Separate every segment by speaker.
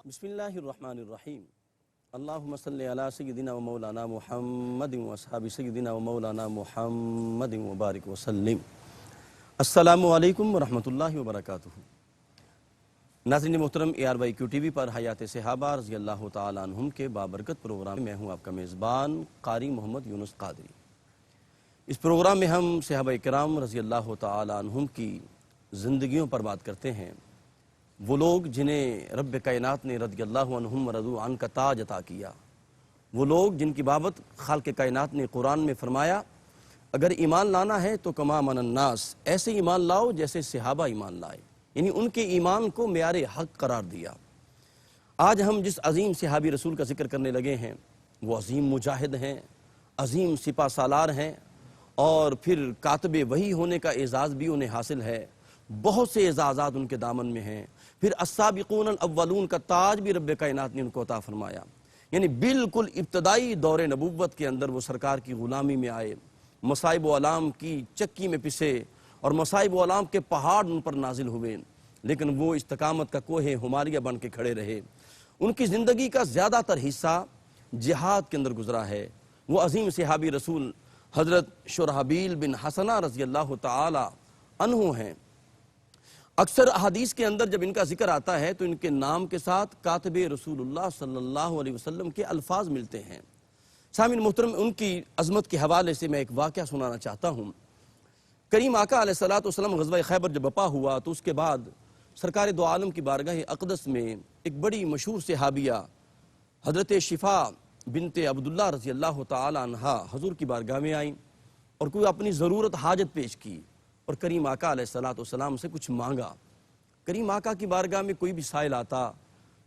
Speaker 1: بسم اللہ الرحمن الرحیم اللہم صلی علی سیدنا و مولانا محمد و اصحاب سیدنا و مولانا محمد و بارک وسلم۔ السلام علیکم ورحمۃ اللہ وبرکاتہ۔ ناظرین محترم، ARYQ TV پر حیات صحابہ رضی اللہ تعالیٰ عنہم کے بابرکت پروگرام میں ہوں آپ کا میزبان قاری محمد یونس قادری۔ اس پروگرام میں ہم صحابہ کرام رضی اللہ تعالیٰ عنہم کی زندگیوں پر بات کرتے ہیں، وہ لوگ جنہیں رب کائنات نے رضی اللہ عنہم ورضوا عنہ کا تاج عطا کیا، وہ لوگ جن کی بابت خالق کائنات نے قرآن میں فرمایا اگر ایمان لانا ہے تو کما من الناس، ایسے ایمان لاؤ جیسے صحابہ ایمان لائے، یعنی ان کے ایمان کو معیار حق قرار دیا۔ آج ہم جس عظیم صحابی رسول کا ذکر کرنے لگے ہیں وہ عظیم مجاہد ہیں، عظیم سپہ سالار ہیں، اور پھر کاتب وحی ہونے کا اعزاز بھی انہیں حاصل ہے، بہت سے اعزازات ان کے دامن میں ہیں، پھر السابقون الاولون کا تاج بھی رب کائنات نے ان کو عطا فرمایا، یعنی بالکل ابتدائی دور نبوت کے اندر وہ سرکار کی غلامی میں آئے، مصائب و علام کی چکی میں پسے اور مصائب و علام کے پہاڑ ان پر نازل ہوئے، لیکن وہ استقامت کا کوہ ہمالیہ بن کے کھڑے رہے۔ ان کی زندگی کا زیادہ تر حصہ جہاد کے اندر گزرا ہے۔ وہ عظیم صحابی رسول حضرت شرحبیل بن حسنہ رضی اللہ تعالی عنہ ہیں۔ اکثر احادیث کے اندر جب ان کا ذکر آتا ہے تو ان کے نام کے ساتھ کاتب رسول اللہ صلی اللہ علیہ وسلم کے الفاظ ملتے ہیں۔ سامعین محترم، ان کی عظمت کے حوالے سے میں ایک واقعہ سنانا چاہتا ہوں۔ کریم آقا علیہ السلام غزوہ خیبر جب بپا ہوا تو اس کے بعد سرکار دو عالم کی بارگاہ اقدس میں ایک بڑی مشہور صحابیہ حضرت شفا بنت عبداللہ رضی اللہ تعالی عنہا حضور کی بارگاہ میں آئیں اور کوئی اپنی ضرورت حاجت پیش کی اور کریم آقا علیہ السلام سے کچھ مانگا۔ کریم آقا کی بارگاہ میں کوئی بھی سائل آتا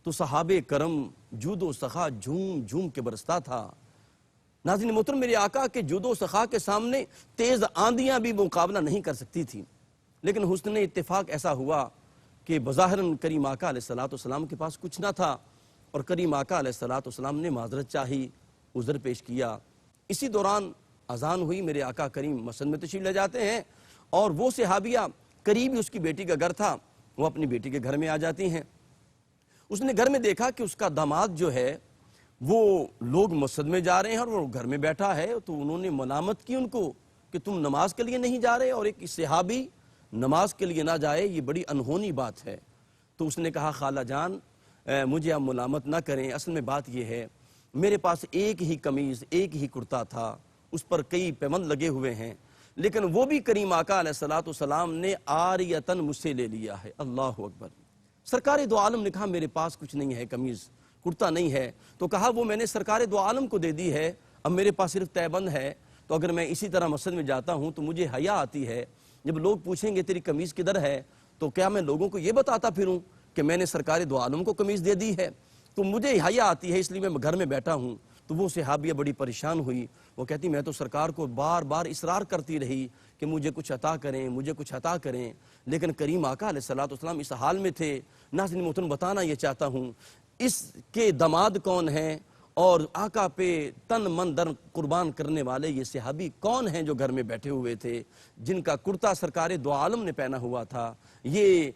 Speaker 1: تو صحابہ کرم جود و سخا جھوم جھوم کے برستا تھا۔ ناظرین محترم، میرے آقا کے جود و سخا کے سامنے تیز آندیاں بھی مقابلہ نہیں کر سکتی تھی، لیکن حسن اتفاق ایسا ہوا کہ بظاہراً کریم آقا علیہ السلام کے پاس کچھ نہ تھا اور کریم آقا علیہ السلام نے معذرت چاہی، عذر پیش کیا۔ اسی دوران اذان ہوئی، میرے آقا کریم مسجد میں تشریف لے جاتے ہیں اور وہ صحابیہ قریب ہی اس کی بیٹی کا گھر تھا، وہ اپنی بیٹی کے گھر میں آ جاتی ہیں۔ اس نے گھر میں دیکھا کہ اس کا داماد جو ہے وہ لوگ مسجد میں جا رہے ہیں اور وہ گھر میں بیٹھا ہے، تو انہوں نے ملامت کی ان کو کہ تم نماز کے لیے نہیں جا رہے، اور ایک صحابی نماز کے لیے نہ جائے یہ بڑی انہونی بات ہے۔ تو اس نے کہا خالہ جان مجھے آپ ملامت نہ کریں، اصل میں بات یہ ہے میرے پاس ایک ہی قمیض ایک ہی کرتا تھا، اس پر کئی پیوند لگے ہوئے ہیں، لیکن وہ بھی کریم آقا علیہ السلام نے عاریتاً مجھ سے لے لیا ہے۔ اللہ اکبر۔ سرکار دو عالم نے کہا میرے پاس کچھ نہیں ہے، قمیض کرتا نہیں ہے، تو کہا وہ میں نے سرکار دو عالم کو دے دی ہے، اب میرے پاس صرف تہبند ہے، تو اگر میں اسی طرح مسجد میں جاتا ہوں تو مجھے حیا آتی ہے، جب لوگ پوچھیں گے تیری قمیض کدھر ہے تو کیا میں لوگوں کو یہ بتاتا پھروں کہ میں نے سرکار دو عالم کو قمیض دے دی ہے، تو مجھے حیا آتی ہے، اس لیے میں گھر میں بیٹھا ہوں۔ تو وہ صحابیہ بڑی پریشان ہوئی، وہ کہتی میں تو سرکار کو بار بار اصرار کرتی رہی کہ مجھے کچھ عطا کریں، مجھے کچھ عطا کریں، لیکن کریم آقا علیہ السلام اس حال میں تھے۔ ناظرین محترم، بتانا یہ چاہتا ہوں اس کے داماد کون ہیں اور آقا پہ تن من دن قربان کرنے والے یہ صحابی کون ہیں جو گھر میں بیٹھے ہوئے تھے، جن کا کرتا سرکار دو عالم نے پہنا ہوا تھا۔ یہ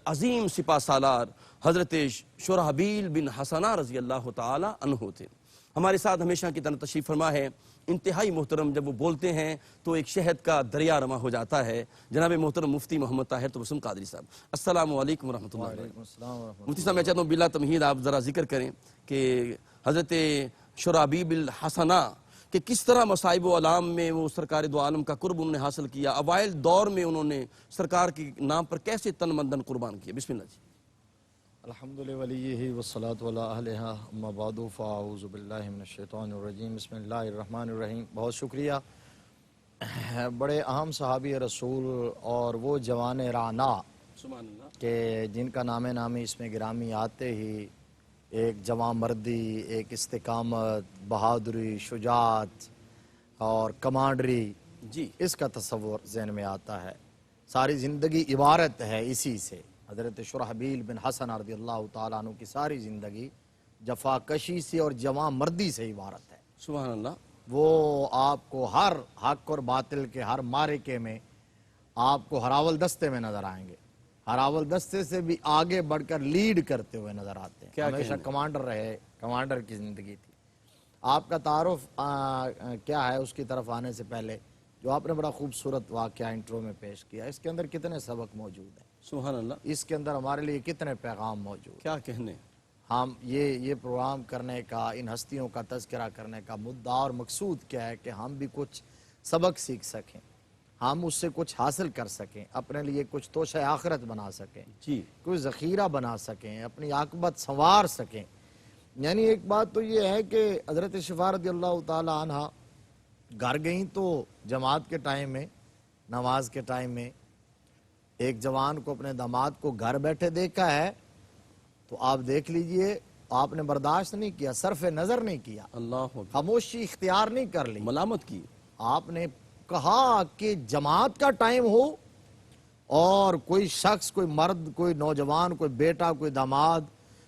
Speaker 1: عظیم سپہ سالار حضرت شرحبیل بن حسنہ رضی اللہ تعالی عنہ تھے۔ ہمارے ساتھ ہمیشہ کی طرح تشریف فرما ہے، انتہائی محترم، جب وہ بولتے ہیں تو ایک شہد کا دریا رواں ہو جاتا ہے، جناب محترم مفتی محمد طاہر تبسم قادری صاحب۔ السلام علیکم ورحمۃ اللہ وبرکاتہ۔ مفتی صاحب، میں چاہتا ہوں بلا تمہید آپ ذرا ذکر کریں کہ حضرت شرحبیل بن حسنہ کہ کس طرح مصائب و علام میں وہ سرکار دو عالم کا قرب انہوں نے حاصل کیا، اوائل دور میں انہوں نے سرکار کے نام پر کیسے تن من دن قربان کیا۔ بسم اللہ جی۔
Speaker 2: الحمد لولیہ والصلاة علی اہلہا، اما بعد فاعوذ باللہ من الشیطان الرجیم، بسم اللہ الرحمن الرحیم۔ بہت شکریہ۔ بڑے اہم صحابی رسول اور وہ جوان رانا
Speaker 1: سبحان اللہ
Speaker 2: کہ جن کا نام نامی اس میں گرامی آتے ہی ایک جوان مردی، ایک استقامت، بہادری، شجاعت اور کمانڈری،
Speaker 1: جی،
Speaker 2: اس کا تصور ذہن میں آتا ہے۔ ساری زندگی عبارت ہے اسی سے۔ حضرت شرحبیل بن حسنہ رضی اللہ تعالیٰ عنہ کی ساری زندگی جفا کشی سے اور جوان مردی سے عبارت ہے۔
Speaker 1: سبحان اللہ۔
Speaker 2: وہ آپ کو ہر حق اور باطل کے ہر معرکے میں آپ کو ہراول دستے میں نظر آئیں گے۔ ہراول دستے سے بھی آگے بڑھ کر لیڈ کرتے ہوئے نظر آتے ہیں.
Speaker 1: کیا
Speaker 2: ہمیشہ
Speaker 1: کہنے؟
Speaker 2: کمانڈر رہے, کمانڈر کی زندگی تھی. آپ کا تعارف کیا ہے اس کی طرف آنے سے پہلے جو آپ نے بڑا خوبصورت واقعہ انٹرو میں پیش کیا, اس کے اندر کتنے سبق موجود ہیں,
Speaker 1: سبحان اللہ,
Speaker 2: اس کے اندر ہمارے لیے کتنے پیغام موجود ہیں.
Speaker 1: کیا کہنے.
Speaker 2: ہم یہ پروگرام کرنے کا, ان ہستیوں کا تذکرہ کرنے کا مدعا اور مقصود کیا ہے کہ ہم بھی کچھ سبق سیکھ سکیں, ہم اس سے کچھ حاصل کر سکیں, اپنے لیے کچھ توشہ آخرت بنا سکیں,
Speaker 1: جی
Speaker 2: کوئی ذخیرہ بنا سکیں, اپنی عاقبت سنوار سکیں. یعنی ایک بات تو یہ ہے کہ حضرت شفا رضی اللہ تعالی عنہ گھر گئیں تو جماعت کے ٹائم میں, نماز کے ٹائم میں ایک جوان کو, اپنے داماد کو گھر بیٹھے دیکھا ہے تو آپ دیکھ لیجئے, آپ نے برداشت نہیں کیا, صرف نظر نہیں کیا,
Speaker 1: اللہ اکبر,
Speaker 2: خاموشی اختیار نہیں کر لی.
Speaker 1: ملامت کی.
Speaker 2: آپ نے کہا کہ جماعت کا ٹائم ہو اور کوئی شخص, کوئی مرد, کوئی نوجوان, کوئی بیٹا, کوئی داماد,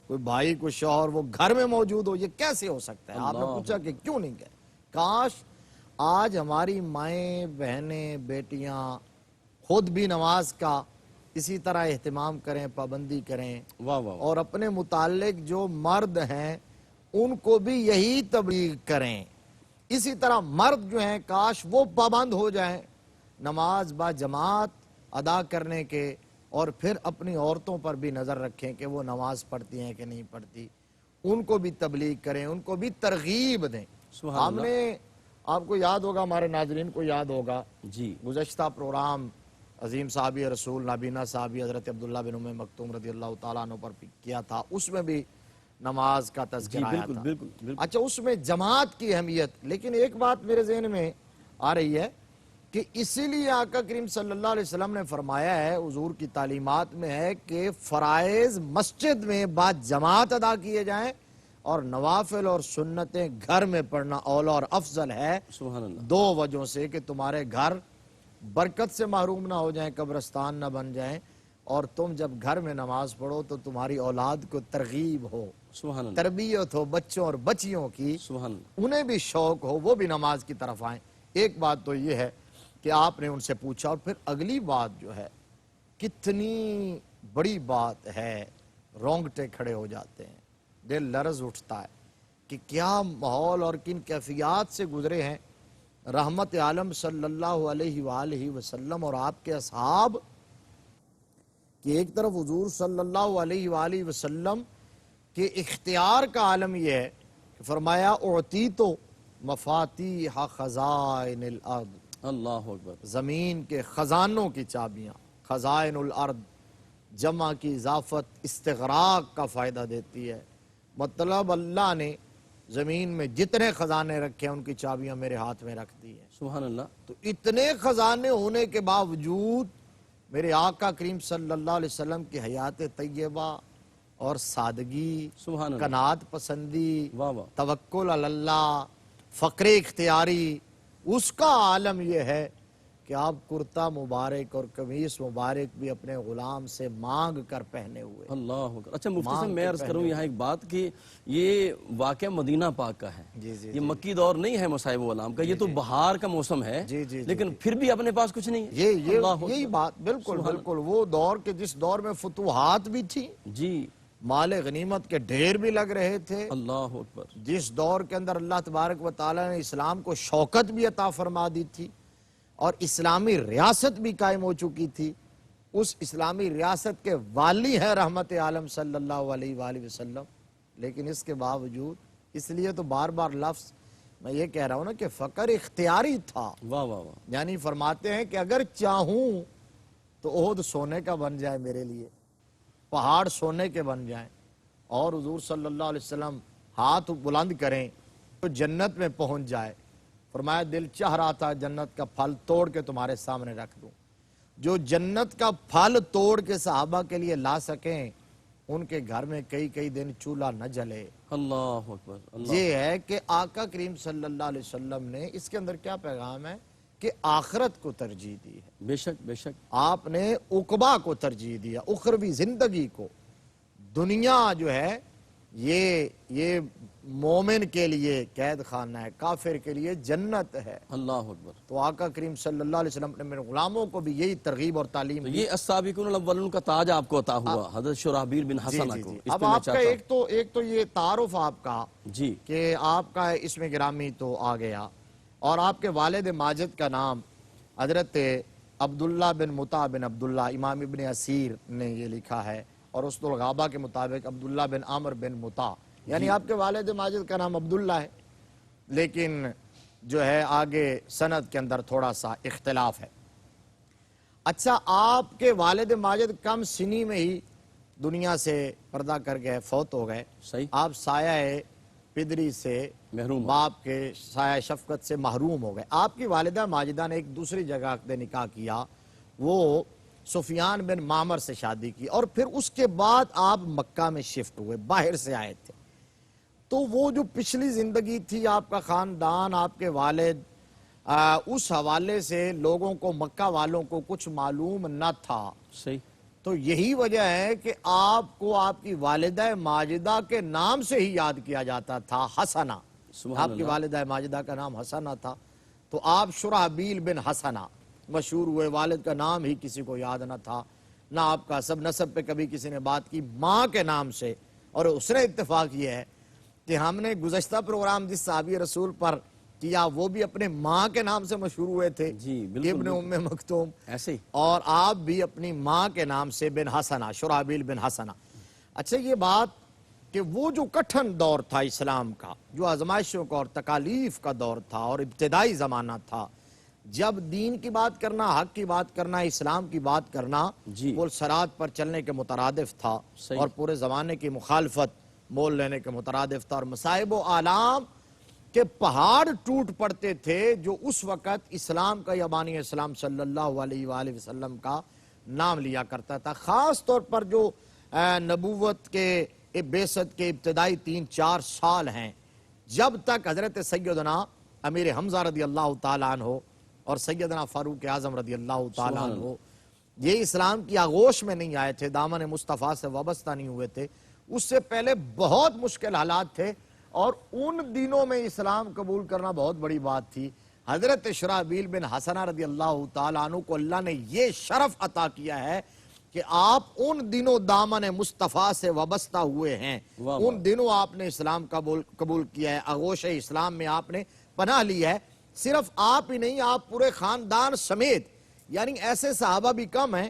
Speaker 2: کوئی بھائی, کوئی شوہر, وہ گھر میں موجود ہو, یہ کیسے ہو سکتا ہے؟ آپ نے پوچھا کہ کیوں نہیں گئے؟ کاش آج ہماری مائیں, بہنیں, بیٹیاں خود بھی نماز کا اسی طرح اہتمام کریں, پابندی کریں,
Speaker 1: واہ واہ,
Speaker 2: اور اپنے متعلق جو مرد ہیں ان کو بھی یہی تبلیغ کریں. اسی طرح مرد جو ہیں کاش وہ پابند ہو جائیں نماز با جماعت ادا کرنے کے, اور پھر اپنی عورتوں پر بھی نظر رکھیں کہ وہ نماز پڑھتی ہیں کہ نہیں پڑھتی, ان کو بھی تبلیغ کریں, ان کو بھی ترغیب دیں.
Speaker 1: سبحان
Speaker 2: ہم نے, آپ کو یاد ہوگا, ہمارے ناظرین کو یاد ہوگا,
Speaker 1: جی
Speaker 2: گزشتہ پروگرام عظیم صحابی رسول نابینا صحابی حضرت عبداللہ بن ام مکتوم رضی اللہ تعالیٰ عنہ پر کیا تھا, اس میں بھی نماز کا
Speaker 1: جی,
Speaker 2: تذکرہ آیا
Speaker 1: بالکل
Speaker 2: تھا.
Speaker 1: بالکل بالکل.
Speaker 2: اچھا, اس میں جماعت کی اہمیت, لیکن ایک بات میرے ذہن میں آ رہی ہے کہ اسی لیے آقا کریم صلی اللہ علیہ وسلم نے فرمایا ہے, حضور کی تعلیمات میں ہے کہ فرائض مسجد میں بعد جماعت ادا کیے جائیں اور نوافل اور سنتیں گھر میں پڑھنا اولا اور افضل ہے.
Speaker 1: سبحان اللہ,
Speaker 2: دو وجہوں سے کہ تمہارے گھر برکت سے محروم نہ ہو جائیں, قبرستان نہ بن جائیں, اور تم جب گھر میں نماز پڑھو تو تمہاری اولاد کو ترغیب ہو,
Speaker 1: سبحان اللہ,
Speaker 2: تربیت ہو بچوں اور بچیوں کی,
Speaker 1: سبحان اللہ,
Speaker 2: انہیں بھی شوق ہو, وہ بھی نماز کی طرف آئیں. ایک بات تو یہ ہے کہ آپ نے ان سے پوچھا, اور پھر اگلی بات جو ہے کتنی بڑی بات ہے, رونگٹے کھڑے ہو جاتے ہیں, دل لرز اٹھتا ہے کہ کیا ماحول اور کن کیفیات سے گزرے ہیں رحمت عالم صلی اللہ علیہ وآلہ وسلم اور آپ کے اصحاب, کہ ایک طرف حضور صلی اللہ علیہ وآلہ وسلم کے اختیار کا عالم یہ ہے کہ فرمایا اعطیت مفاتیح خزائن الارض,
Speaker 1: اللہ اکبر,
Speaker 2: زمین کے خزانوں کی چابیاں. خزائن الارض جمع کی اضافت استغراق کا فائدہ دیتی ہے, مطلب اللہ نے زمین میں جتنے خزانے رکھے ہیں ان کی چابیاں میرے ہاتھ میں رکھ دی ہیں.
Speaker 1: سبحان اللہ,
Speaker 2: تو اتنے خزانے ہونے کے باوجود میرے آقا کریم صلی اللہ علیہ وسلم کی حیات طیبہ اور سادگی,
Speaker 1: سبحان اللہ,
Speaker 2: قناعت پسندی,
Speaker 1: واہ واہ,
Speaker 2: توکل علی اللہ, فقر اختیاری, اس کا عالم یہ ہے کہ آپ کرتا مبارک اور قمیص مبارک بھی اپنے غلام سے مانگ کر پہنے ہوئے.
Speaker 1: اللہ اکبر. اچھا مفتی صاحب,
Speaker 2: مانگ
Speaker 1: میں
Speaker 2: کے
Speaker 1: عرض کروں
Speaker 2: پہنے
Speaker 1: یہاں ایک بات کہ یہ واقعہ مدینہ پاک کا ہے,
Speaker 2: جی جی
Speaker 1: یہ مکی دور نہیں ہے مصائب و علام کا, یہ تو بہار کا موسم ہے,
Speaker 2: جی جی,
Speaker 1: لیکن پھر بھی اپنے پاس کچھ نہیں ہے.
Speaker 2: یہی بات, بالکل بالکل وہ دور کے جس دور میں فتوحات بھی تھی,
Speaker 1: جی,
Speaker 2: مال غنیمت کے ڈھیر بھی لگ رہے تھے,
Speaker 1: اللہ اکبر,
Speaker 2: جس دور کے اندر اللہ تبارک و تعالی نے اسلام کو شوکت بھی عطا فرما دی تھی اور اسلامی ریاست بھی قائم ہو چکی تھی, اس اسلامی ریاست کے والی ہے رحمت عالم صلی اللہ علیہ وآلہ وسلم. لیکن اس کے باوجود, اس لیے تو بار بار لفظ میں یہ کہہ رہا ہوں نا کہ فقر اختیاری تھا.
Speaker 1: واہ واہ واہ,
Speaker 2: یعنی فرماتے ہیں کہ اگر چاہوں تو احد سونے کا بن جائے میرے لیے, پہاڑ سونے کے بن جائیں, اور حضور صلی اللہ علیہ وسلم ہاتھ بلند کریں تو جنت میں پہنچ جائے. فرمایا دل چاہ رہا تھا جنت کا پھل توڑ کے تمہارے سامنے رکھ دوں. جو جنت کا پھل توڑ کے صحابہ کے لیے لا سکیں, ان کے گھر میں کئی کئی دن چولہا نہ جلے.
Speaker 1: اللہ اکبر, اللہ,
Speaker 2: یہ ہے کہ آقا کریم صلی اللہ علیہ وسلم نے, اس کے اندر کیا پیغام ہے کہ آخرت کو ترجیح دی ہے.
Speaker 1: بے شک بے شک,
Speaker 2: آپ نے عقبہ کو ترجیح دیا, اخروی زندگی کو. دنیا جو ہے یہ مومن کے لیے قید خانہ ہے، کافر کے لیے جنت ہے۔
Speaker 1: اللہ اکبر۔
Speaker 2: تو آقا کریم صلی اللہ علیہ وسلم نے میرے غلاموں کو بھی یہی ترغیب اور تعلیم
Speaker 1: تو
Speaker 2: دی۔
Speaker 1: یہ السابقون الاولون کا تاج آپ کو عطا ہوا حضرت شرحبیل بن حسنہ کو۔ اس
Speaker 2: اب
Speaker 1: پہ میں
Speaker 2: آپ کا
Speaker 1: چاہتا
Speaker 2: ایک تو یہ تعارف آپ کا
Speaker 1: ہوں جی
Speaker 2: کہ آپ کا اس میں گرامی تو آ گیا، اور آپ کے والد ماجد کا نام حضرت عبداللہ بن مطع بن عبداللہ، امام ابن اسیر نے یہ لکھا ہے، اور اسد الغابہ کے مطابق عبداللہ بن عامر بن مطع، یعنی آپ کے والد ماجد کا نام عبداللہ ہے، لیکن جو ہے آگے سند کے اندر تھوڑا سا اختلاف ہے۔ اچھا، آپ کے والد ماجد کم سنی میں ہی دنیا سے پردہ کر گئے، فوت ہو گئے،
Speaker 1: صحیح،
Speaker 2: آپ سایہ پدری سے
Speaker 1: محروم
Speaker 2: باپ کے سایہ شفقت سے محروم ہو گئے۔ آپ کی والدہ ماجدہ نے ایک دوسری جگہ عقد نکاح کیا، وہ سفیان بن معمر سے شادی کی، اور پھر اس کے بعد آپ مکہ میں شفٹ ہوئے، باہر سے آئے تھے۔ تو وہ جو پچھلی زندگی تھی، آپ کا خاندان، آپ کے والد، اس حوالے سے لوگوں کو، مکہ والوں کو کچھ معلوم نہ تھا۔
Speaker 1: صحیح،
Speaker 2: تو یہی وجہ ہے کہ آپ کو آپ کی والدہ ماجدہ کے نام سے ہی یاد کیا جاتا تھا، حسنہ۔
Speaker 1: سبحان
Speaker 2: آپ کی
Speaker 1: اللہ۔
Speaker 2: والدہ ماجدہ کا نام حسنہ تھا، تو آپ شرحبیل بن حسنہ مشہور ہوئے۔ والد کا نام ہی کسی کو یاد نہ تھا، نہ آپ کا سب نسب پہ کبھی کسی نے بات کی، ماں کے نام سے۔ اور اس نے اتفاق یہ ہے کہ ہم نے گزشتہ پروگرام جس صحابی رسول پر کیا، وہ بھی اپنے ماں کے نام سے مشہور ہوئے تھے،
Speaker 1: جی بالکل
Speaker 2: ابن ام مکتوم،
Speaker 1: ایسے ہی۔
Speaker 2: اور آپ بھی اپنی ماں کے نام سے بن حسنہ، شرحبیل بن حسنہ۔ اچھا، یہ بات کہ وہ جو کٹھن دور تھا اسلام کا، جو آزمائشوں کا اور تکالیف کا دور تھا اور ابتدائی زمانہ تھا، جب دین کی بات کرنا، حق کی بات کرنا، اسلام کی بات کرنا،
Speaker 1: جی
Speaker 2: وہ صراط پر چلنے کے مترادف تھا،
Speaker 1: صحیح۔
Speaker 2: اور پورے زمانے کی مخالفت مول لینے کے مترادف تھا، اور مصائب و آلام کے پہاڑ ٹوٹ پڑتے تھے، جو اس وقت اسلام کا یا بانی اسلام صلی اللہ علیہ وآلہ وسلم کا نام لیا کرتا تھا۔ خاص طور پر جو نبوت کے بعثت کے ابتدائی 3-4 سال ہیں، جب تک حضرت سیدنا امیر حمزہ رضی اللہ تعالیٰ عنہ اور سیدنا فاروق اعظم رضی اللہ تعالیٰ
Speaker 1: سبحان
Speaker 2: عنہ یہ اسلام کی آغوش میں نہیں آئے تھے، دامن مصطفیٰ سے وابستہ نہیں ہوئے تھے، اس سے پہلے بہت مشکل حالات تھے، اور ان دنوں میں اسلام قبول کرنا بہت بڑی بات تھی۔ حضرت شرحبیل بن حسنہ رضی اللہ تعالیٰ عنہ کو اللہ نے یہ شرف عطا کیا ہے کہ آپ ان دنوں دامن مصطفیٰ سے وابستہ ہوئے ہیں،
Speaker 1: واہ
Speaker 2: ان دنوں آپ نے اسلام قبول کیا ہے، آغوش اسلام میں آپ نے پناہ لی ہے۔ صرف آپ ہی نہیں، آپ پورے خاندان سمیت، یعنی ایسے صحابہ بھی کم ہیں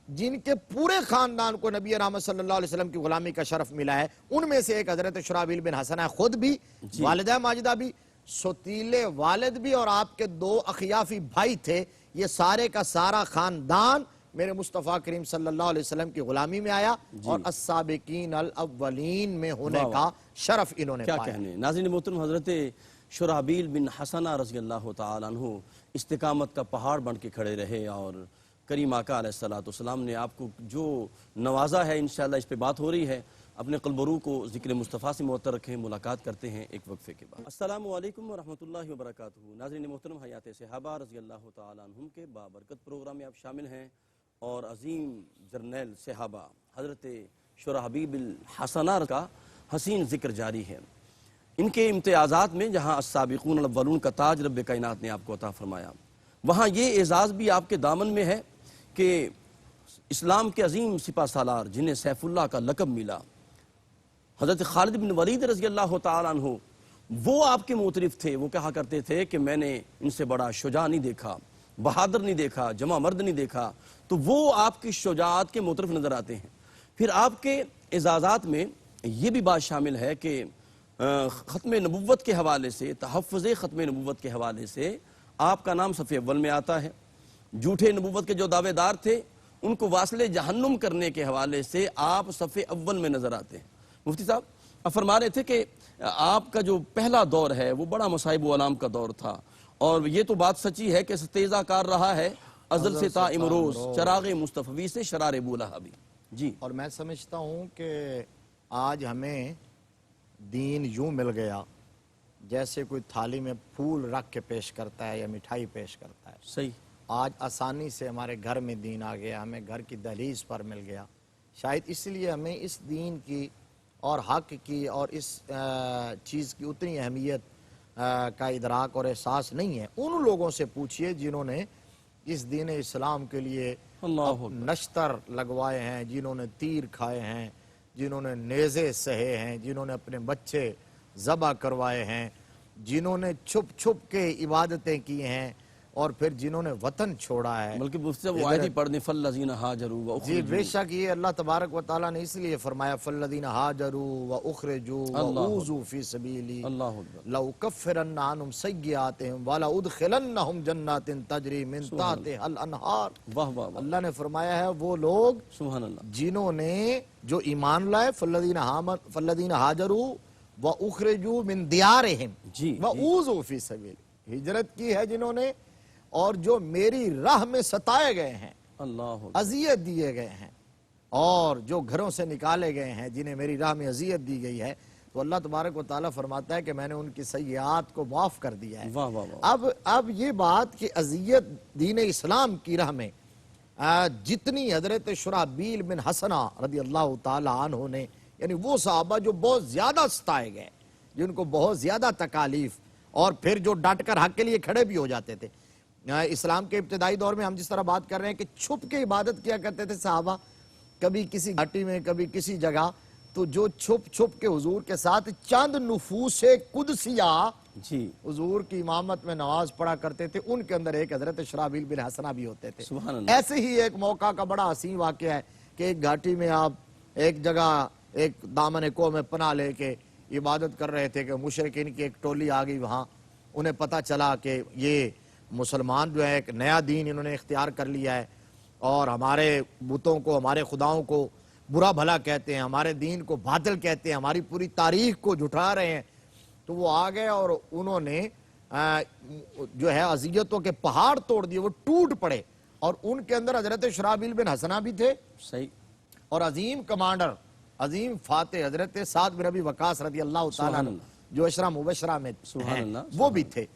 Speaker 2: جن کے پورے خاندان کو نبی رحمت صلی اللہ علیہ وسلم کی غلامی کا شرف ملا ہے۔ ان میں سے ایک حضرت شرحبیل بن حسنہ، خود بھی، والدہ ماجدہ بھی، سوتیلے والد بھی، اور آپ کے 2 اخیافی بھائی تھے۔ یہ سارے کا سارا خاندان میرے مصطفیٰ کریم صلی اللہ علیہ وسلم کی غلامی میں آیا، اور السابقین الاولین میں ہونے کا شرف انہوں نے
Speaker 1: کیا
Speaker 2: پایا۔
Speaker 1: کہنے۔ ناظرین محترم، حضرت شرحبیل بن حسنہ رضی اللہ تعالیٰ عنہ استقامت کا پہاڑ بن کے کھڑے رہے، اور کریم آقا علیہ السلام نے آپ کو جو نوازا ہے، انشاءاللہ اس پہ بات ہو رہی ہے۔ اپنے قلب و روح کو ذکر مصطفیٰ سے معطر رکھیں، ملاقات کرتے ہیں ایک وقفے کے بعد۔ السلام علیکم ورحمۃ اللہ وبرکاتہ۔ ناظرین محترم، حیات صحابہ رضی اللہ تعالیٰ عنہم کے بابرکت پروگرام میں آپ شامل ہیں، اور عظیم جرنیل صحابہ حضرت شرحبیل بن حسنہ کا حسین ذکر جاری ہے۔ ان کے امتیازات میں جہاں السابقون الاولون کا تاج رب کائنات نے آپ کو عطا فرمایا، وہاں یہ اعزاز بھی آپ کے دامن میں ہے کہ اسلام کے عظیم سپہ سالار جنہیں سیف اللہ کا لقب ملا، حضرت خالد بن ولید رضی اللہ تعالیٰ عنہ، وہ آپ کے معترف تھے۔ وہ کہا کرتے تھے کہ میں نے ان سے بڑا شجاع نہیں دیکھا، بہادر نہیں دیکھا، جمع مرد نہیں دیکھا، تو وہ آپ کی شجاعت کے معترف نظر آتے ہیں۔ پھر آپ کے اعزازات میں یہ بھی بات شامل ہے کہ ختم نبوت کے حوالے سے، تحفظ ختم نبوت کے حوالے سے آپ کا نام صف اول میں آتا ہے۔ جھوٹے نبوت کے جو دعوے دار تھے، ان کو واصل جہنم کرنے کے حوالے سے آپ صف اول میں نظر آتے ہیں۔ مفتی صاحب، آپ فرما رہے تھے کہ آپ کا جو پہلا دور ہے وہ بڑا مصائب و آلام کا دور تھا، اور یہ تو بات سچی ہے کہ ستیزہ کار رہا ہے ازل سے تا امروز، چراغ مصطفی سے شرار بولہبی۔ جی،
Speaker 2: اور میں سمجھتا ہوں کہ آج ہمیں دین یوں مل گیا جیسے کوئی تھالی میں پھول رکھ کے پیش کرتا ہے یا مٹھائی پیش کرتا ہے۔
Speaker 1: صحیح،
Speaker 2: آج آسانی سے ہمارے گھر میں دین آ گیا، ہمیں گھر کی دہلیز پر مل گیا۔ شاید اس لیے ہمیں اس دین کی اور حق کی اور اس چیز کی اتنی اہمیت کا ادراک اور احساس نہیں ہے، ان لوگوں سے پوچھئے جنہوں نے اس دین اسلام کے لیے
Speaker 1: اللہ
Speaker 2: نشتر لگوائے ہیں، جنہوں نے تیر کھائے ہیں، جنہوں نے نیزے سہے ہیں، جنہوں نے اپنے بچے ذبح کروائے ہیں، جنہوں نے چھپ چھپ کے عبادتیں کی ہیں، اور پھر جنہوں نے وطن چھوڑا ہے۔
Speaker 1: بلکہ مفتی صاحب وہ آیت ہی پڑھنے فالذین ہاجروا
Speaker 2: جی
Speaker 1: واخرجوا،
Speaker 2: بے شک یہ اللہ تبارک و تعالیٰ نے اس لیے فرمایا فالذین ہاجروا واخرجوا واوذوا فی سبیلی
Speaker 1: اللہ اکبر،
Speaker 2: لأکفرن عنہم سیئاتہم ولأدخلنہم جنات تجری من تحتہا الانہار۔
Speaker 1: واہ واہ واہ،
Speaker 2: اللہ نے فرمایا ہے وہ لوگ
Speaker 1: سبحان اللہ،
Speaker 2: جنہوں نے جو ایمان لائے فالذین ہاجروا واخرجوا من دیارہم
Speaker 1: جی
Speaker 2: واوذوا فی سبیلی، ہجرت کی ہے جنہوں نے، اور جو میری راہ میں ستائے گئے ہیں،
Speaker 1: اللہ اکبر،
Speaker 2: اذیت دیے گئے ہیں، اور جو گھروں سے نکالے گئے ہیں جنہیں میری راہ میں اذیت دی گئی ہے، تو اللہ تبارک و تعالیٰ فرماتا ہے کہ میں نے ان کی سیئات کو معاف کر دیا ہے۔
Speaker 1: واہ واہ واہ،
Speaker 2: اب یہ بات کہ اذیت دین اسلام کی راہ میں جتنی حضرت شرحبیل بن حسنہ رضی اللہ تعالی عنہ نے، یعنی وہ صحابہ جو بہت زیادہ ستائے گئے، جن کو بہت زیادہ تکالیف، اور پھر جو ڈٹ کر حق کے لیے کھڑے بھی ہو جاتے تھے۔ اسلام کے ابتدائی دور میں ہم جس طرح بات کر رہے ہیں کہ چھپ کے عبادت کیا کرتے تھے صحابہ، کبھی کسی گھاٹی میں کبھی کسی جگہ، تو جو چھپ چھپ کے حضور کے ساتھ چند نفوس قدسیہ
Speaker 1: جی
Speaker 2: حضور کی امامت میں نماز پڑھا کرتے تھے، ان کے اندر ایک حضرت شرحبیل بن حسنہ بھی ہوتے تھے۔
Speaker 1: سبحان اللہ،
Speaker 2: ایسے ہی ایک موقع کا بڑا حسین واقعہ ہے کہ ایک گھاٹی میں آپ ایک جگہ ایک دامن کوہ میں پناہ لے کے عبادت کر رہے تھے کہ مشرکین کی ایک ٹولی آ گئی وہاں، انہیں پتہ چلا کہ یہ مسلمان جو ہے ایک نیا دین انہوں نے اختیار کر لیا ہے، اور ہمارے بتوں کو، ہمارے خداؤں کو برا بھلا کہتے ہیں، ہمارے دین کو باطل کہتے ہیں، ہماری پوری تاریخ کو جھٹلا رہے ہیں۔ تو وہ آ گئے اور انہوں نے جو ہے اذیتوں کے پہاڑ توڑ دیے، وہ ٹوٹ پڑے، اور ان کے اندر حضرت شرحبیل بن حسنہ بھی تھے،
Speaker 1: صحیح،
Speaker 2: اور عظیم کمانڈر، عظیم فاتح حضرت سعد بن ابی وقاص رضی اللہ تعالیٰ عنہ جو عشرہ مبشرہ میں
Speaker 1: سبحان
Speaker 2: ہیں،
Speaker 1: اللہ،
Speaker 2: وہ بھی تھے۔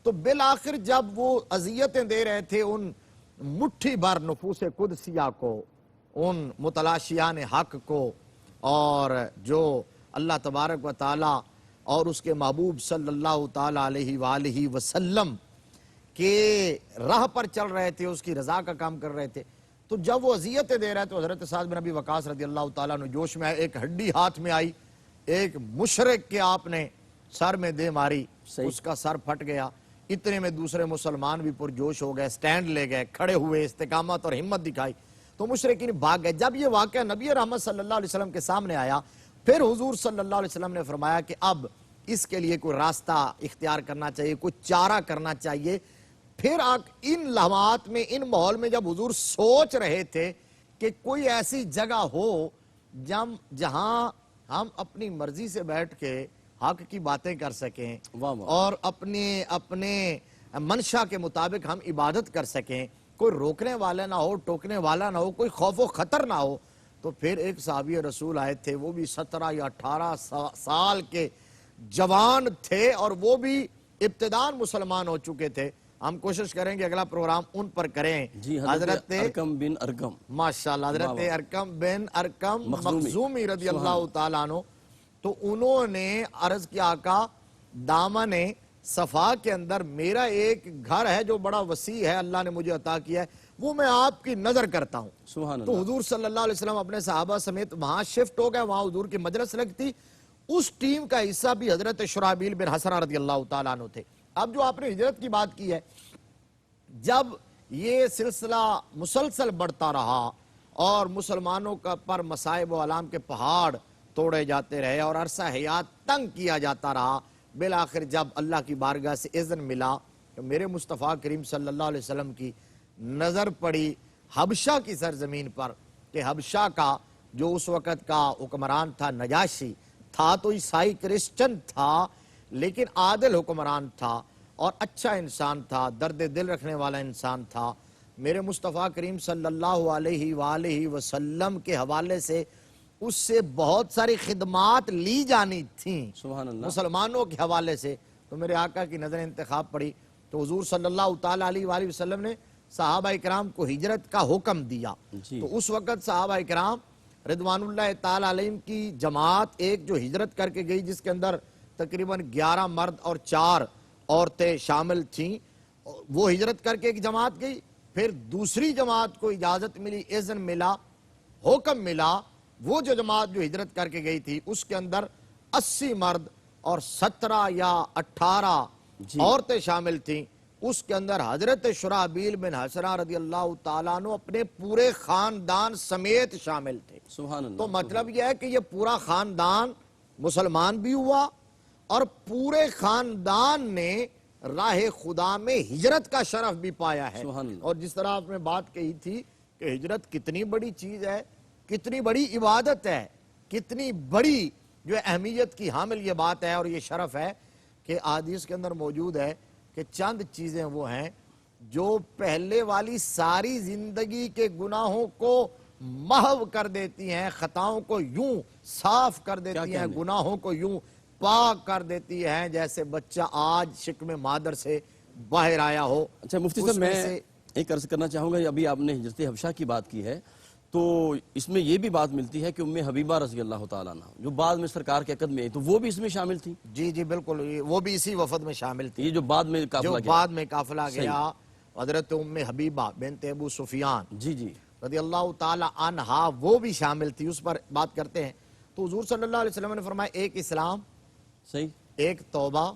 Speaker 2: تو بالآخر جب وہ اذیتیں دے رہے تھے ان مٹھی بھر نفوس قدسیہ کو، ان متلاشیان حق کو، اور جو اللہ تبارک و تعالی اور اس کے محبوب صلی اللہ تعالی علیہ وآلہ وسلم کے راہ پر چل رہے تھے، اس کی رضا کا کام کر رہے تھے، تو جب وہ اذیتیں دے رہے تو حضرت سعد بن ابی وقاص رضی اللہ تعالیٰ عنہ جوش میں آئے، ایک ہڈی ہاتھ میں آئی، ایک مشرک کے آپ نے سر میں دے ماری، اس کا سر پھٹ گیا۔ اتنے میں دوسرے مسلمان بھی پرجوش ہو گئے، سٹینڈ لے گئے، کھڑے ہوئے، استقامت اور ہمت دکھائی، تو مشرکین بھاگ گئے۔ جب یہ واقعہ نبی رحمت صلی اللہ علیہ وسلم کے سامنے آیا، پھر حضور صلی اللہ علیہ وسلم نے فرمایا کہ اب اس کے لیے کوئی راستہ اختیار کرنا چاہیے، کوئی چارہ کرنا چاہیے۔ پھر ان لمحات میں، ان ماحول میں جب حضور سوچ رہے تھے کہ کوئی ایسی جگہ ہو جہاں ہم اپنی مرضی سے بیٹھ کے حق کی باتیں کر سکیں، اور اپنے منشا کے مطابق ہم عبادت کر سکیں، کوئی روکنے والا نہ ہو، ٹوکنے والا نہ ہو، کوئی خوف و خطر نہ ہو، تو پھر ایک صحابی رسول آئے تھے، وہ بھی 17 یا 18 سال کے جوان تھے، اور وہ بھی ابتدان مسلمان ہو چکے تھے۔ ہم کوشش کریں گے اگلا پروگرام ان پر کریں۔
Speaker 1: جی حضرت ارکم بن ارکم،
Speaker 2: ماشاءاللہ، حضرت ارکم بن ارکم مخزومی رضی اللہ تعالیٰ عنہ، تو انہوں نے عرض کیا آقا دامن صفا کے اندر میرا ایک گھر ہے جو بڑا وسیع ہے، اللہ نے مجھے عطا کیا ہے، وہ میں آپ کی نظر کرتا ہوں۔
Speaker 1: سبحان
Speaker 2: تو
Speaker 1: اللہ،
Speaker 2: حضور صلی اللہ علیہ وسلم اپنے صحابہ سمیت وہاں شفٹ ہو گئے، وہاں حضور کی مجلس لگتی، اس ٹیم کا حصہ بھی حضرت شرحبیل بن حسنہ رضی اللہ تعالیٰ عنہ تھے۔ اب جو آپ نے ہجرت کی بات کی ہے، جب یہ سلسلہ مسلسل بڑھتا رہا اور مسلمانوں کا پر مصائب و علام کے پہاڑ توڑے جاتے رہے اور عرصہ حیات تنگ کیا جاتا رہا، بالآخر جب اللہ کی بارگاہ سے اذن ملا کہ میرے مصطفیٰ کریم صلی اللہ علیہ وسلم کی نظر پڑی حبشہ کی سرزمین پر، کہ حبشہ کا جو اس وقت کا حکمران تھا نجاشی تھا، تو عیسائی کرسچن تھا لیکن عادل حکمران تھا اور اچھا انسان تھا، درد دل رکھنے والا انسان تھا۔ میرے مصطفیٰ کریم صلی اللہ علیہ وآلہ وسلم کے حوالے سے اس سے بہت ساری خدمات لی جانی تھیں
Speaker 1: سبحان اللہ،
Speaker 2: مسلمانوں کے حوالے سے، تو میرے آقا کی نظر انتخاب پڑی، تو حضور صلی اللہ تعالیٰ علیہ وآلہ وسلم نے صحابہ اکرام کو ہجرت کا حکم دیا۔
Speaker 1: جی
Speaker 2: تو اس وقت صحابہ اکرام رضوان اللہ تعالی علیہم کی جماعت ایک جو ہجرت کر کے گئی جس کے اندر تقریباً 11 مرد اور 4 عورتیں شامل تھیں، وہ ہجرت کر کے ایک جماعت گئی، پھر دوسری جماعت کو اجازت ملی، اذن ملا، حکم ملا، وہ جو جماعت جو ہجرت کر کے گئی تھی اس کے اندر 80 مرد اور 17 یا 18 عورتیں شامل تھیں، اس کے اندر حضرت شرحبیل بن حسنہ رضی اللہ تعالیٰ عنہ اپنے پورے خاندان سمیت شامل تھے۔
Speaker 1: سبحان اللہ۔
Speaker 2: تو مطلب یہ ہے کہ یہ پورا خاندان مسلمان بھی ہوا اور پورے خاندان نے راہ خدا میں ہجرت کا شرف بھی پایا ہے۔
Speaker 1: سبحان اللہ۔
Speaker 2: اور جس طرح آپ نے بات کہی تھی کہ ہجرت کتنی بڑی چیز ہے، کتنی بڑی عبادت ہے، کتنی بڑی جو اہمیت کی حامل یہ بات ہے اور یہ شرف ہے کہ حدیث کے اندر موجود ہے کہ چند چیزیں وہ ہیں جو پہلے والی ساری زندگی کے گناہوں کو محو کر دیتی ہیں، خطاؤں کو یوں صاف کر دیتی ہیں، گناہوں کو یوں پاک کر دیتی ہیں جیسے بچہ آج شکم مادر سے باہر آیا ہو۔
Speaker 1: اچھا مفتی صاحب، میں ایک عرض کرنا چاہوں گا، ابھی آپ نے ہجرت حبشہ کی بات کی ہے تو اس میں یہ بھی بات ملتی ہے کہ ام حبیبہ رضی اللہ تعالیٰ عنہ جو بعد میں سرکار کے عقد میں آئی تو وہ بھی اس میں شامل تھی؟
Speaker 2: جی جی بالکل، وہ بھی اسی وفد میں شامل تھی
Speaker 1: یہ جو بعد میں
Speaker 2: قافلہ گیا حضرت ام حبیبہ بنت ابو سفیان
Speaker 1: جی جی
Speaker 2: رضی اللہ تعالی عنہا وہ بھی شامل تھی، اس پر بات کرتے ہیں۔ تو حضور صلی اللہ علیہ وسلم نے فرمایا ایک اسلام،
Speaker 1: صحیح،
Speaker 2: ایک توبہ،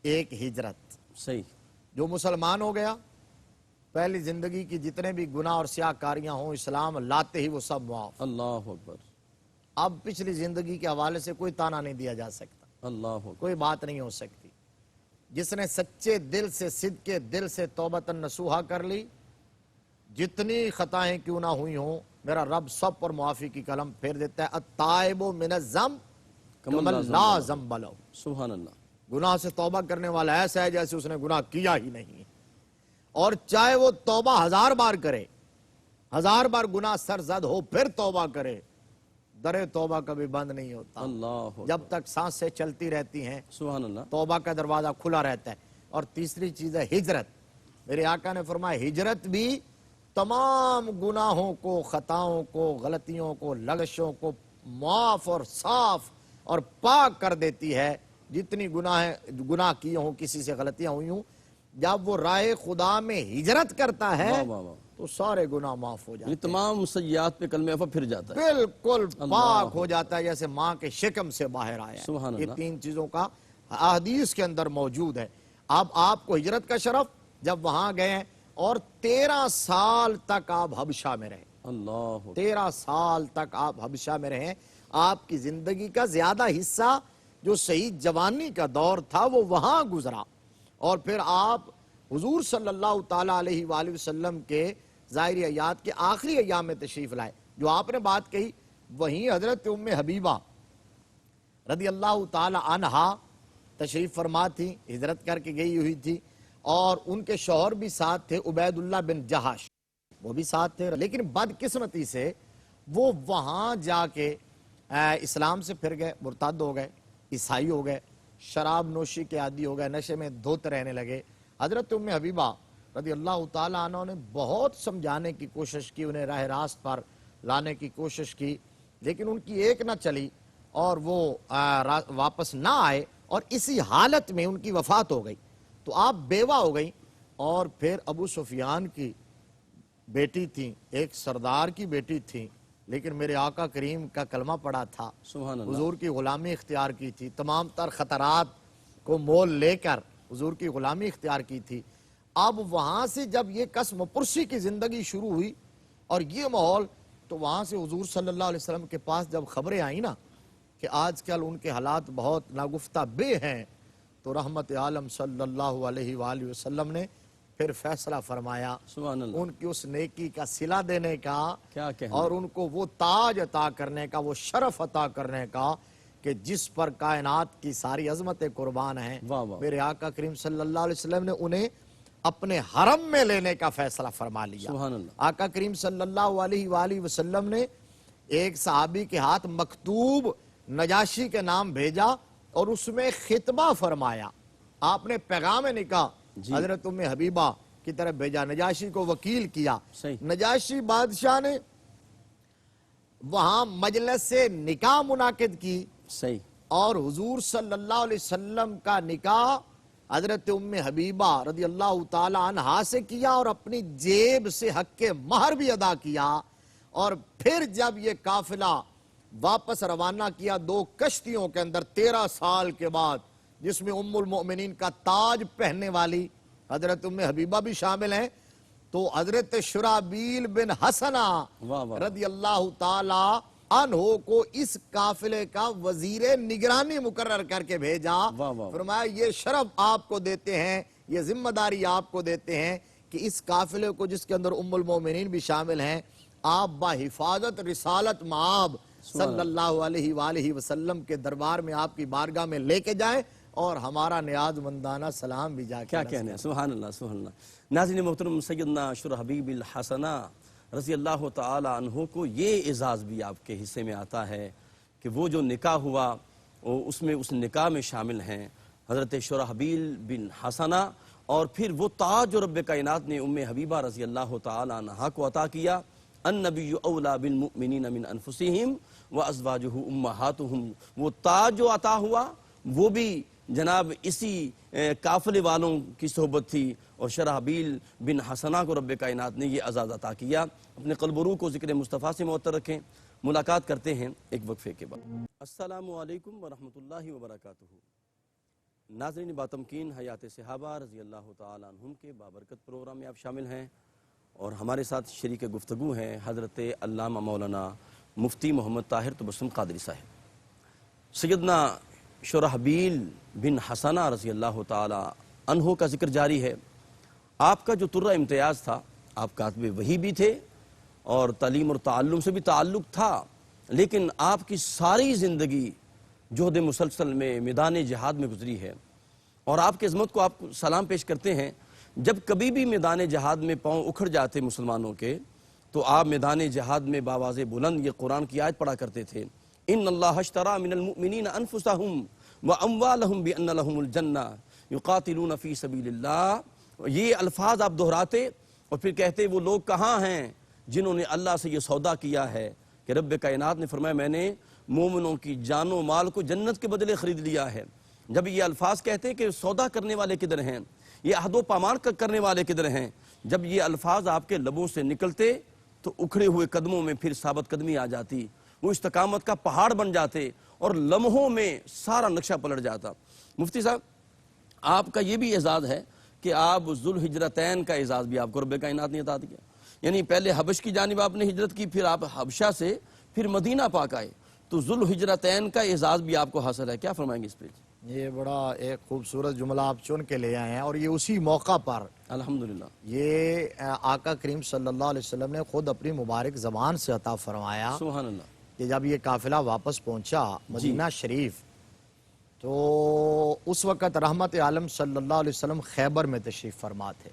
Speaker 2: ایک ہجرت۔
Speaker 1: صحیح،
Speaker 2: جو مسلمان ہو گیا پہلی زندگی کی جتنے بھی گناہ اور سیاہ کاریاں ہوں اسلام لاتے ہی وہ سب معاف۔
Speaker 1: اللہ اکبر۔
Speaker 2: اب پچھلی زندگی کے حوالے سے کوئی تانا نہیں دیا جا سکتا،
Speaker 1: اللہ اکبر۔
Speaker 2: کوئی بات نہیں ہو سکتی۔ جس نے سچے دل سے صدقے دل سے توبۃ نصوحہ کر لی، جتنی خطائیں کیوں نہ ہوئی ہوں میرا رب سب پر معافی کی قلم پھیر دیتا ہے۔ التائب من الذنب کمن لا ذنب لہ۔
Speaker 1: سبحان اللہ۔
Speaker 2: گناہ سے توبہ کرنے والا ایسا ہے جیسے اس نے گناہ کیا ہی نہیں، اور چاہے وہ توبہ 1000 بار کرے، 1000 بار گناہ سرزد ہو پھر توبہ کرے، در توبہ کبھی بند نہیں ہوتا،
Speaker 1: اللہ
Speaker 2: جب تک سانسیں چلتی رہتی ہیں
Speaker 1: سبحان اللہ۔
Speaker 2: توبہ کا دروازہ کھلا رہتا ہے۔ اور تیسری چیز ہے ہجرت۔ میرے آقا نے فرمایا ہجرت بھی تمام گناہوں کو، خطاؤں کو، غلطیوں کو، لغزشوں کو معاف اور صاف اور پاک کر دیتی ہے۔ جتنی گناہ کیے ہوں، کسی سے غلطیاں ہوئی ہوں، جب وہ راہ خدا میں ہجرت کرتا ہے تو سارے گناہ معاف ہو جاتے ہیں،
Speaker 1: تمام سیئات پہ کلمہ عفو پھر جاتا ہے،
Speaker 2: بالکل پاک ہو جاتا ہے جیسے ماں کے شکم سے باہر آیا ہے۔ یہ 3 چیزوں کا احادیث کے اندر موجود ہے۔ اب آپ کو ہجرت کا شرف، جب وہاں گئے اور 13 سال تک آپ حبشہ میں رہے،
Speaker 1: اللہ
Speaker 2: 13 سال تک آپ حبشہ میں رہے، آپ کی زندگی کا زیادہ حصہ جو صحیح جوانی کا دور تھا وہ وہاں گزرا، اور پھر آپ حضور صلی اللہ تعالیٰ علیہ وآلہ وسلم کے ظاہری حیات کے آخری ایام میں تشریف لائے۔ جو آپ نے بات کہی وہیں حضرت ام حبیبہ رضی اللہ تعالی عنہا تشریف فرما تھی، ہجرت کر کے گئی ہوئی تھی، اور ان کے شوہر بھی ساتھ تھے عبید اللہ بن جہش، وہ بھی ساتھ تھے، لیکن بدقسمتی سے وہ وہاں جا کے اسلام سے پھر گئے، مرتد ہو گئے، عیسائی ہو گئے، شراب نوشی کے عادی ہو گئے، نشے میں دھوت رہنے لگے۔ حضرت ام حبیبہ رضی اللہ تعالیٰ عنہ نے بہت سمجھانے کی کوشش کی، انہیں راہ راست پر لانے کی کوشش کی، لیکن ان کی ایک نہ چلی اور وہ واپس نہ آئے، اور اسی حالت میں ان کی وفات ہو گئی۔ تو آپ بیوہ ہو گئی، اور پھر ابو سفیان کی بیٹی تھی، ایک سردار کی بیٹی تھی، لیکن میرے آقا کریم کا کلمہ پڑا تھا،
Speaker 1: سبحان اللہ۔
Speaker 2: حضور کی غلامی اختیار کی تھی، تمام تر خطرات کو مول لے کر حضور کی غلامی اختیار کی تھی۔ اب وہاں سے جب یہ قسم پرسی کی زندگی شروع ہوئی اور یہ ماحول، تو وہاں سے حضور صلی اللہ علیہ وسلم کے پاس جب خبریں آئیں نا کہ آج کل ان کے حالات بہت ناگفتہ بے ہیں، تو رحمت عالم صلی اللہ علیہ وآلہ وسلم نے پھر فیصلہ فرمایا
Speaker 1: سبحان اللہ۔
Speaker 2: ان کی اس نیکی کا صلہ دینے کا،
Speaker 1: کیا کہنا،
Speaker 2: اور ان کو وہ تاج عطا کرنے کا، وہ شرف عطا کرنے کا کہ جس پر کائنات کی ساری عظمتیں قربان ہیں۔ میرے آقا کریم صلی اللہ علیہ وسلم نے انہیں اپنے حرم میں لینے کا فیصلہ فرما لیا۔
Speaker 1: سبحان اللہ۔
Speaker 2: آقا کریم صلی اللہ علیہ وآلہ وسلم نے ایک صحابی کے ہاتھ مکتوب نجاشی کے نام بھیجا اور اس میں خطبہ فرمایا، آپ نے پیغام نکاح حضرت ام حبیبہ کی طرف بھیجا، نجاشی کو وکیل کیا۔ نجاشی بادشاہ نے وہاں مجلس سے نکاح منعقد کی
Speaker 1: صحیح.
Speaker 2: اور حضور صلی اللہ علیہ وسلم کا نکاح حضرت ام حبیبہ رضی اللہ تعالی عنہا سے کیا اور اپنی جیب سے حق کے مہر بھی ادا کیا. اور پھر جب یہ قافلہ واپس روانہ کیا 2 کشتیوں کے اندر 13 سال کے بعد، جس میں ام المؤمنین کا تاج پہننے والی حضرت ام حبیبہ بھی شامل ہیں، تو حضرت شرحبیل بن حسنہ
Speaker 1: واہ واہ.
Speaker 2: رضی اللہ تعالی عنہ کو اس قافلے کا وزیر نگرانی مقرر کر کے بھیجا.
Speaker 1: واہ واہ.
Speaker 2: فرمایا یہ شرف آپ کو دیتے ہیں، یہ ذمہ داری آپ کو دیتے ہیں کہ اس قافلے کو، جس کے اندر ام المومنین بھی شامل ہیں، آپ بحفاظت رسالت مآب صلی اللہ علیہ وآلہ وسلم کے دربار میں، آپ کی بارگاہ میں لے کے جائیں اور ہمارا نیاز مندانہ سلام بھی جا کے
Speaker 1: کیا کہنے ہیں. سبحان اللہ سبحان اللہ. ناظرین محترم، سیدنا شرحبیل الحسنہ رضی اللہ تعالی عنہ کو یہ اعزاز بھی آپ کے حصے میں آتا ہے کہ وہ جو نکاح ہوا اس میں، اس نکاح میں شامل ہیں حضرت شرحبیل بن حسنہ، اور پھر وہ تاج جو رب کائنات نے ام حبیبہ رضی اللہ تعالی عنہا کو عطا کیا. النبی اولا بالمؤمنین من انفسہم وازواجہ امہاتہم، وہ تاج جو عطا ہوا وہ بھی جناب اسی قافلے والوں کی صحبت تھی، اور شرحبیل بن حسنہ کو رب کائنات نے یہ اعزاز عطا کیا. اپنے قلب و روح کو ذکر مصطفیٰ سے معطر رکھیں. ملاقات کرتے ہیں ایک وقفے کے بعد. السلام علیکم ورحمۃ اللہ وبرکاتہ. ناظرین باتمکین، حیات صحابہ رضی اللہ تعالیٰ عنہم کے بابرکت پروگرام میں آپ شامل ہیں، اور ہمارے ساتھ شریک گفتگو ہیں حضرت علامہ مولانا مفتی محمد طاہر تبسم قادری صاحب. سیدنا شرحبیل بن حسنہ رضی اللہ تعالی عنہ کا ذکر جاری ہے. آپ کا جو طرہ امتیاز تھا، آپ کاتب وحی بھی تھے اور تعلیم اور تعلم سے بھی تعلق تھا، لیکن آپ کی ساری زندگی جہد مسلسل میں میدان جہاد میں گزری ہے، اور آپ کی عظمت کو آپ سلام پیش کرتے ہیں. جب کبھی بھی میدان جہاد میں پاؤں اکھڑ جاتے مسلمانوں کے، تو آپ میدان جہاد میں باواز بلند یہ قرآن کی آیت پڑھا کرتے تھے، ان اللہ اشترى من المؤمنین انفسهم واموالهم بان لهم الجنہ یقاتلون فی سبیل اللہ. یہ الفاظ آپ دہراتے اور پھر کہتے وہ لوگ کہاں ہیں جنہوں نے اللہ سے یہ سودا کیا ہے کہ رب کائنات نے فرمایا میں نے مومنوں کی جان و مال کو جنت کے بدلے خرید لیا ہے. جب یہ الفاظ کہتے کہ سودا کرنے والے کدھر ہیں، یہ عہد و پامان کرنے والے کدھر ہیں، جب یہ الفاظ آپ کے لبوں سے نکلتے تو اکھڑے ہوئے قدموں میں پھر ثابت قدمی آ جاتی، وہ استقامت کا پہاڑ بن جاتے اور لمحوں میں سارا نقشہ پلٹ جاتا. مفتی صاحب، آپ کا یہ بھی اعزاز ہے کہ آپ ذوالہجرتین کا اعزاز بھی آپ کو رب کائنات نے عطا دیا. یعنی پہلے حبش کی جانب آپ نے ہجرت کی، پھر آپ حبشہ سے پھر مدینہ پاک آئے، تو ذوالہجرتین کا اعزاز بھی آپ کو حاصل ہے. کیا فرمائیں گے اس پہ؟
Speaker 2: یہ بڑا ایک خوبصورت جملہ آپ چن کے لے آئے ہیں، اور یہ اسی موقع پر
Speaker 1: الحمدللہ
Speaker 2: یہ آقا کریم صلی اللہ علیہ وسلم نے خود اپنی مبارک زبان سے عطا فرمایا
Speaker 1: سبحان اللہ.
Speaker 2: کہ جب یہ قافلہ واپس پہنچا مدینہ شریف، تو اس وقت رحمت عالم صلی اللہ علیہ وسلم خیبر میں تشریف فرما تھے.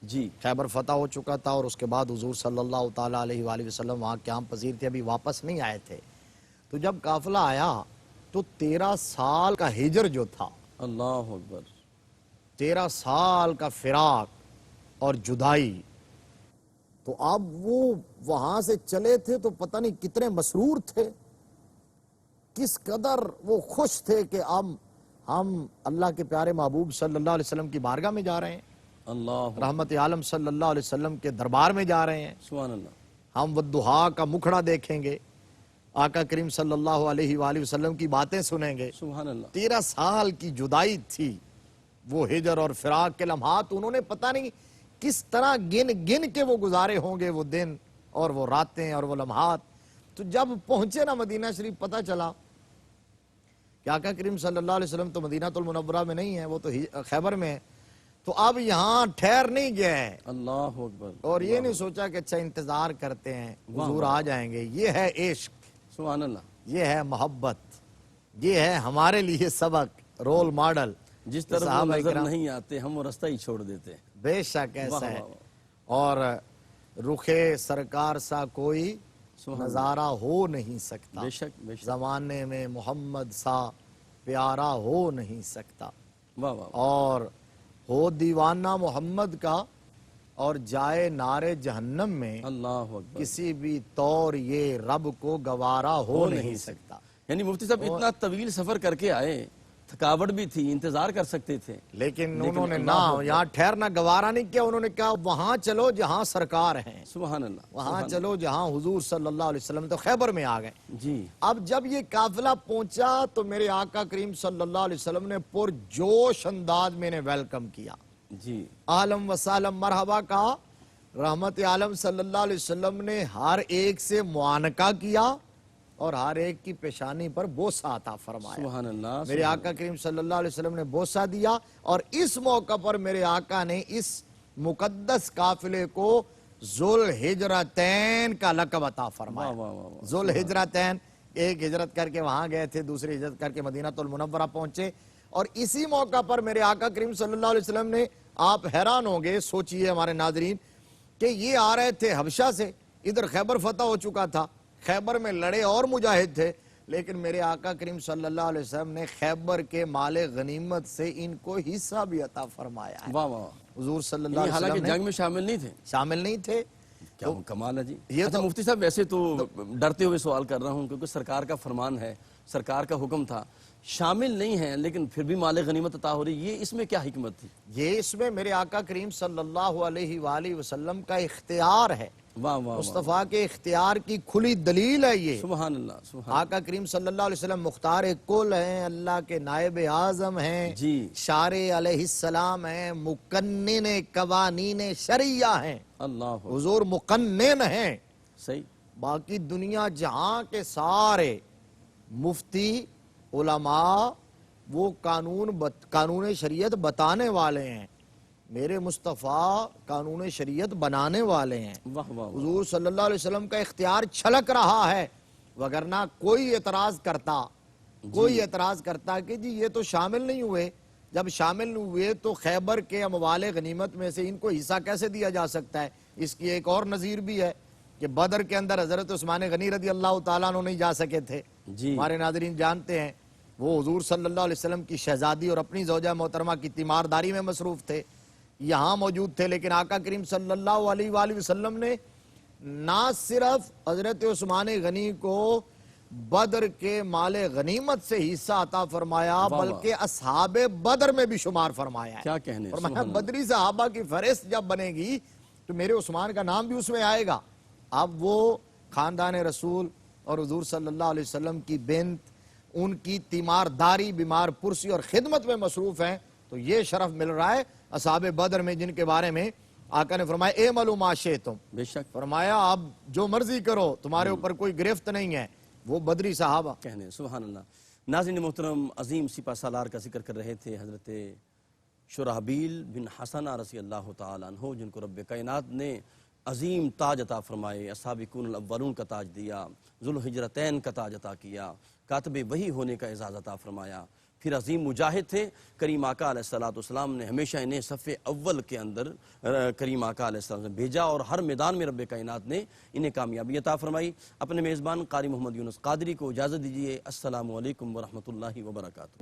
Speaker 1: جی
Speaker 2: خیبر فتح ہو چکا تھا، اور اس کے بعد حضور صلی اللہ تعالیٰ علیہ وآلہ وسلم وہاں قیام پذیر تھے، ابھی واپس نہیں آئے تھے. تو جب قافلہ آیا تو 13 سال کا ہجر جو تھا،
Speaker 1: اللہ اکبر،
Speaker 2: 13 سال کا فراق اور جدائی، تو اب وہ وہاں سے چلے تھے تو پتہ نہیں کتنے مسرور تھے، کس قدر وہ خوش تھے کہ اب ہم اللہ کے پیارے محبوب صلی اللہ علیہ وسلم کی بارگاہ میں جا رہے ہیں،
Speaker 1: اللہ
Speaker 2: رحمت عالم صلی اللہ علیہ وسلم کے دربار میں جا رہے ہیں،
Speaker 1: سبحان اللہ.
Speaker 2: ہم والضحیٰ کا مکھڑا دیکھیں گے، آقا کریم صلی اللہ علیہ وآلہ وسلم کی باتیں سنیں گے.
Speaker 1: سبحان اللہ.
Speaker 2: 13 سال کی جدائی تھی، وہ ہجر اور فراق کے لمحات انہوں نے پتہ نہیں کس طرح گن گن کے وہ گزارے ہوں گے، وہ دن اور وہ راتیں اور وہ لمحات. تو جب پہنچے نا مدینہ شریف، پتہ چلا کہ آقا کریم صلی اللہ علیہ وسلم تو مدینہ المنورہ میں نہیں ہے، وہ تو خیبر میں ہے. تو اب یہاں ٹھہر نہیں گئے،
Speaker 1: اللہ اکبر.
Speaker 2: اور یہ نہیں سوچا کہ اچھا انتظار کرتے ہیں حضور آ جائیں گے. یہ ہے عشق،
Speaker 1: سبحان اللہ.
Speaker 2: یہ ہے محبت، یہ ہے ہمارے لیے سبق، رول ماڈل.
Speaker 1: جس طرح وہ
Speaker 2: صحابہ
Speaker 1: نظر
Speaker 2: کرام
Speaker 1: نہیں آتے ہم وہ رستہ ہی چھوڑ دیتے ہیں.
Speaker 2: بے شک ایسا
Speaker 1: واہ
Speaker 2: ہے.
Speaker 1: واہ.
Speaker 2: اور رخ سرکار سا کوئی نظارہ ہو نہیں سکتا،
Speaker 1: بے شک بے شک.
Speaker 2: زمانے میں محمد سا پیارا ہو نہیں سکتا.
Speaker 1: واہ واہ.
Speaker 2: اور ہو دیوانہ محمد کا اور جائے نار جہنم میں
Speaker 1: اللہ اکبر،
Speaker 2: کسی بھی طور یہ رب کو گوارا ہو نہیں سکتا۔
Speaker 1: یعنی مفتی صاحب اتنا طویل سفر کر کے آئے، تھکاوٹ بھی تھی، انتظار کر سکتے تھے،
Speaker 2: لیکن انہوں نے نہ یہاں ٹھہرنا گوارا نہیں کیا، انہوں نے کہا وہاں چلو جہاں سرکار ہیں،
Speaker 1: سبحان اللہ،
Speaker 2: وہاں چلو جہاں حضور صلی اللہ علیہ وسلم، تو خیبر میں آ گئے۔
Speaker 1: جی
Speaker 2: اب جب یہ قافلہ پہنچا تو میرے آقا کریم صلی اللہ علیہ وسلم نے پرجوش انداز میں انہیں ویلکم کیا،
Speaker 1: جی
Speaker 2: عالم وسالم مرحبا کہا۔ رحمت عالم صلی اللہ علیہ وسلم نے ہر ایک سے معانقہ کیا اور ہر ایک کی پیشانی پر بوسہ عطا فرمایا۔
Speaker 1: سبحان اللہ،
Speaker 2: میرے آقا کریم صلی اللہ علیہ وسلم نے بوسہ دیا، اور اس موقع پر میرے آقا نے اس مقدس قافلے کو ذوالحجرتین کا لقب عطا فرمایا۔
Speaker 1: واہ واہ واہ،
Speaker 2: ذوالحجرتین، ایک ہجرت کر کے وہاں گئے تھے، دوسری ہجرت کر کے مدینہ المنورہ پہنچے، اور اسی موقع پر میرے آقا کریم صلی اللہ علیہ وسلم نے، آپ حیران ہوں گے، سوچئے ہمارے ناظرین، کہ یہ آ رہے تھے حبشہ سے، ادھر خیبر فتح ہو چکا تھا، خیبر میں لڑے اور مجاہد تھے، لیکن میرے آقا کریم صلی اللہ علیہ وسلم نے خیبر کے مال غنیمت سے ان کو حصہ بھی عطا فرمایا ہے۔
Speaker 1: واہ واہ،
Speaker 2: حضور صلی اللہ علیہ
Speaker 1: حالانکہ
Speaker 2: وسلم نے
Speaker 1: جنگ میں شامل نہیں تھے،
Speaker 2: شامل نہیں تھے۔
Speaker 1: کیا کمال ہے جی۔
Speaker 2: یہ
Speaker 1: اچھا مفتی صاحب، ویسے تو ڈرتے ہوئے سوال کر رہا ہوں کیونکہ سرکار کا فرمان ہے، سرکار کا حکم تھا، شامل نہیں ہیں لیکن پھر بھی مال غنیمت عطا ہو رہی، یہ اس میں کیا حکمت تھی؟
Speaker 2: یہ اس میں میرے آقا کریم صلی اللہ علیہ وآلہ وسلم کا اختیار ہے،
Speaker 1: واہ واہ،
Speaker 2: مصطفیٰ کے اختیار کی کھلی دلیل ہے یہ۔
Speaker 1: سبحان اللہ، سبحان
Speaker 2: آقا کریم صلی اللہ علیہ وسلم مختار کل ہیں، اللہ کے نائب اعظم ہیں،
Speaker 1: جی،
Speaker 2: شارع علیہ السلام ہیں، مقنن قوانین شرعیہ ہیں،
Speaker 1: اللہ
Speaker 2: حضور مقنن ہیں۔
Speaker 1: صحیح،
Speaker 2: باقی دنیا جہاں کے سارے مفتی علماء وہ قانون شریعت بتانے والے ہیں، میرے مصطفیٰ قانون شریعت بنانے والے ہیں۔
Speaker 1: واہ واہ،
Speaker 2: حضور صلی اللہ علیہ وسلم کا اختیار چھلک رہا ہے، وگرنہ کوئی اعتراض کرتا کہ جی یہ تو شامل نہیں ہوئے، جب شامل ہوئے تو خیبر کے اموال غنیمت میں سے ان کو حصہ کیسے دیا جا سکتا ہے؟ اس کی ایک اور نظیر بھی ہے کہ بدر کے اندر حضرت عثمان غنی رضی اللہ تعالیٰ عنہ نہیں جا سکے تھے،
Speaker 1: جی
Speaker 2: ہمارے ناظرین جانتے ہیں، وہ حضور صلی اللہ علیہ وسلم کی شہزادی اور اپنی زوجہ محترمہ کی تیمارداری میں مصروف تھے، یہاں موجود تھے، لیکن آقا کریم صلی اللہ علیہ وآلہ وسلم نے نہ صرف حضرت عثمان غنی کو بدر کے مال غنیمت سے حصہ عطا فرمایا بلکہ اصحاب بدر میں بھی شمار فرمایا ہے۔
Speaker 1: کیا کہنے،
Speaker 2: فرمایا بدری صحابہ کی فہرست جب بنے گی تو میرے عثمان کا نام بھی اس میں آئے گا۔ اب وہ خاندان رسول اور حضور صلی اللہ علیہ وسلم کی بنت، ان کی تیمارداری، بیمار پرسی اور خدمت میں مصروف ہیں، تو یہ شرف مل رہا ہے اصحاب بدر میں، جن کے بارے میں آقا نے فرمایا اعملوا ما شئتم،
Speaker 1: بے شک،
Speaker 2: فرمایا آپ جو مرضی کرو، تمہارے اوپر کوئی گرفت نہیں ہے، وہ بدری صحابہ۔
Speaker 1: کہنے، سبحان اللہ۔ ناظرین محترم، عظیم سپہ سالار کا ذکر کر رہے تھے حضرت شرحبیل بن حسنہ رضی اللہ تعالیٰ عنہ، جن کو رب کائنات نے عظیم تاج عطا فرمائے، السابقون الاولون کا تاج دیا، ذوالحجرتین کا تاج عطا کیا، کاتب وحی ہونے کا اعزاز عطا فرمایا، پھر عظیم مجاہد تھے۔ کریم آقا علیہ السلام نے ہمیشہ انہیں صف اول کے اندر کریم آقا علیہ السلام نے بھیجا، اور ہر میدان میں رب کائنات نے انہیں کامیابی عطا فرمائی۔ اپنے میزبان قاری محمد یونس قادری کو اجازت دیجیے۔ السلام علیکم ورحمۃ اللہ وبرکاتہ۔